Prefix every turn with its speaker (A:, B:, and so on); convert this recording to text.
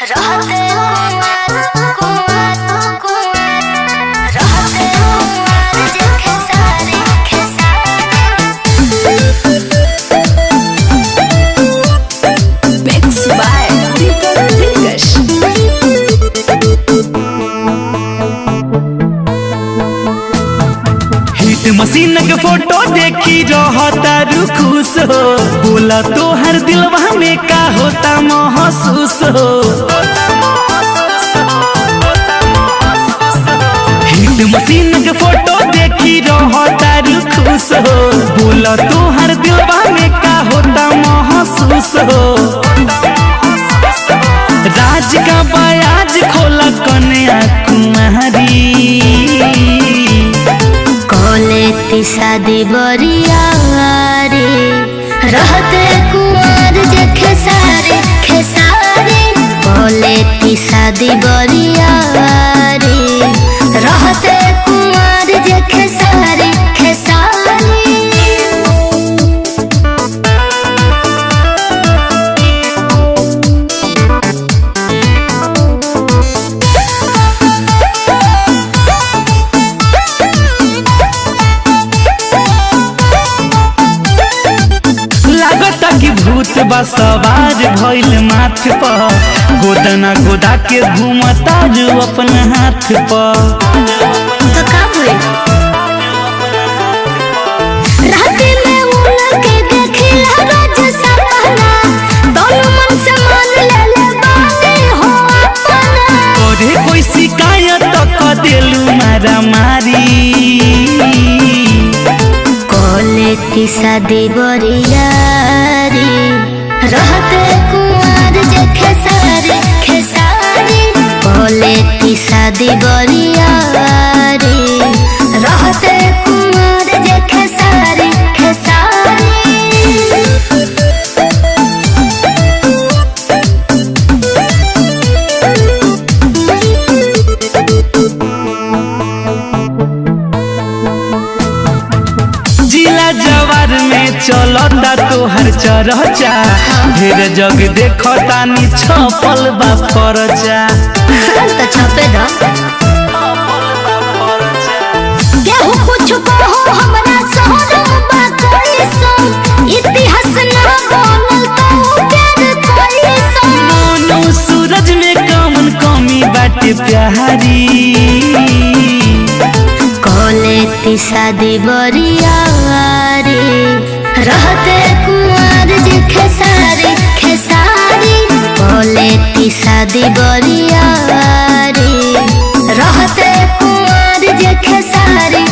A: रहते कुंवर कुंवर कुंवर रहते कुंवर जे खेसारी खेसारी मिक्स बाय दीपक दिलकश।
B: हिट मशीन के फोटो देखी रहता खुश हो, बोला तो हर दिलवा में का होता महसूस हो। हिट मशीन के फोटो देखी रहता खुश हो, बोला तो हर दिलवा में का होता महसूस हो। राज का बयाज खोला कन्या कुमारी,
A: कोलेती शादी बरियारी रहते कुंवर जे खेसारी खेसारी। कोलेती शादी बरियारी रहते कुंवर जे खेसारी खेसारी।
B: भूत बा सवार भइल माथ पर, गोदना गोदा के घूमता जो अपन हाथ पर।
A: तो का भइल राती में उनके देखिला रोज सपना, दोनों मन से मान ले बानी हो अपना।
B: तोरे कोई शिकायत तो क देलू मारा मारी,
A: कोलेती शादी बरियारी रहते कुंवर जे खेसारी खेसारी। कोलेती शादी बरियारी रहते कुंवर जे खेसारी खेसारी।
B: जिला जवार में चलता तोहर चरचा, ढेर जग देखता नी छपल बा परचा।
A: तो छपे दो केहू कुछ कहो हमरा शहर बा कोई सो, इतिहास ना बनल तो प्यार कोई सो।
B: मोनू सूरज में कमन कमी बाटे प्यारी,
A: कोलेती शादी बरियारी रहते कुंवर जे खेसारी खेसारी। कोलेती शादी बरियारी रहते कुंवर जे खेसारी